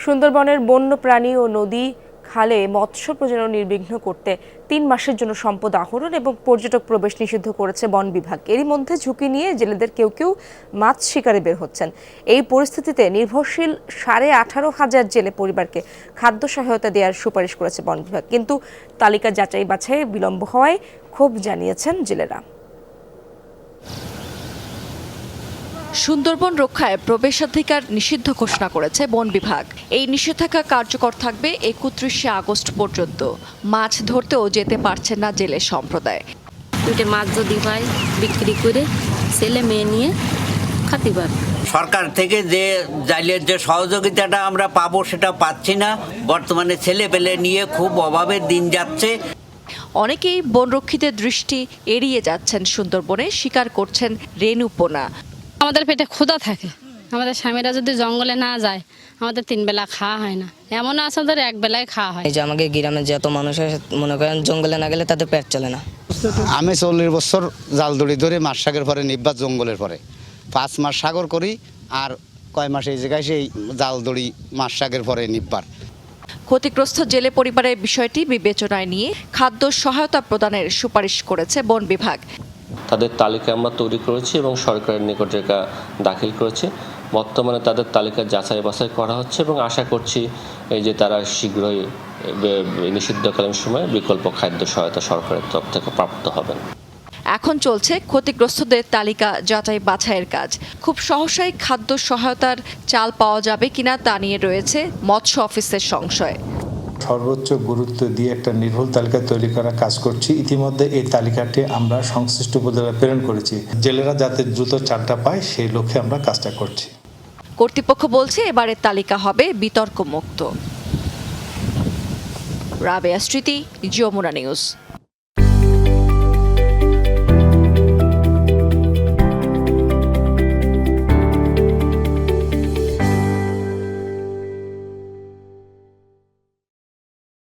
সুন্দরবনের বন্য প্রাণী ও নদী খালে মৎস্য প্রজনন নির্বিঘ্ন করতে ৩ মাসের জন্য সম্পদ আহরণ এবং পর্যটক প্রবেশ নিষিদ্ধ করেছে বন বিভাগ। এরই মধ্যে ঝুঁকি নিয়ে জেলেদের কেউ কেউ মাছ শিকারে বের হচ্ছেন। এই পরিস্থিতিতে নির্ভরশীল 18,500 জেলে পরিবারকে খাদ্য সহায়তা দেওয়ার সুপারিশ করেছে বন বিভাগ, কিন্তু তালিকা যাচাই বাছাই বিলম্ব হওয়ায় ক্ষোভ জানিয়েছেন জেলেরা। সুন্দরবন রক্ষায় প্রবেশাধিকার নিষিদ্ধ ঘোষণা করেছে বন বিভাগ। এই নিষেধাজ্ঞা কার্যকর থাকবে 31শে আগস্ট পর্যন্ত। মাছ ধরতেও যেতে পারছে না জেলে সম্প্রদায়। মাছ যদি পাই বিক্রি করে ছেলে মেয়ে নিয়ে খাতে পারবে। সরকার থেকে যে জাইলের যে সহযোগিতাটা আমরা পাবো সেটা পাচ্ছি না। বর্তমানে ছেলে পেলে নিয়ে খুব অভাবের দিন যাচ্ছে। অনেকেই বনরক্ষীদের দৃষ্টি এড়িয়ে যাচ্ছেন। সুন্দরবনে শিকার করছেন রেণুপোনা। আমাদের পেটে ক্ষুধা থাকে, আমাদের স্বামীরা যদি জঙ্গলে না যায় আমাদের 3 বেলা খাওয়া হয় না। এমন আছে ওদের 1 বেলায় খাওয়া হয়। এই যে আমাকে গ্রামে যত মানুষ মনে করেন জঙ্গলে না গেলে তাদের পেট চলে না। আমি 40 বছর জাল দড়ি ধরে মাছ সাগর পরে নিব্বাত জঙ্গলের পরে 5 মাস সাগর করি, আর কয় মাস এই জায়গায় সেই জাল দড়ি মাছ সাগর পরে নিব্বার। ক্ষতিগ্রস্ত জেলে পরিবারের বিষয়টি বিবেচনায় নিয়ে খাদ্য সহায়তা প্রদানের সুপারিশ করেছে বন বিভাগ। তাদের তালিকা আমরা তৈরি করেছি এবং সরকারের নিকটে এটা দাখিল করেছি। বর্তমানে তাদের তালিকা যাচাই বাছাই করা হচ্ছে এবং আশা করছি এই যে তারা শীঘ্রই নিষিদ্ধকালীন সময়ে বিকল্প খাদ্য সহায়তা সরকারের তরফ থেকে প্রাপ্ত হবেন। এখন চলছে ক্ষতিগ্রস্তদের তালিকা যাচাই বাছাইয়ের কাজ। খুব সহসাই খাদ্য সহায়তার চাল পাওয়া যাবে কিনা তা নিয়ে রয়েছে মৎস্য অফিসের সংশয়। সর্বোচ্চ গুরুত্ব দিয়ে একটা নির্ভুল তালিকা তৈরি করার কাজ করছি। ইতিমধ্যে এই তালিকাটি আমরা সংশ্লিষ্ট উপজেলায় প্রেরণ করেছি। জেলেরা যাতে দ্রুত চালটা পায় সেই লক্ষ্যে আমরা কাজটা করছি। কর্তৃপক্ষ বলছে এবারের তালিকা হবে বিতর্ক মুক্ত। রাবেয়া স্মৃতি, যমুনা নিউজ।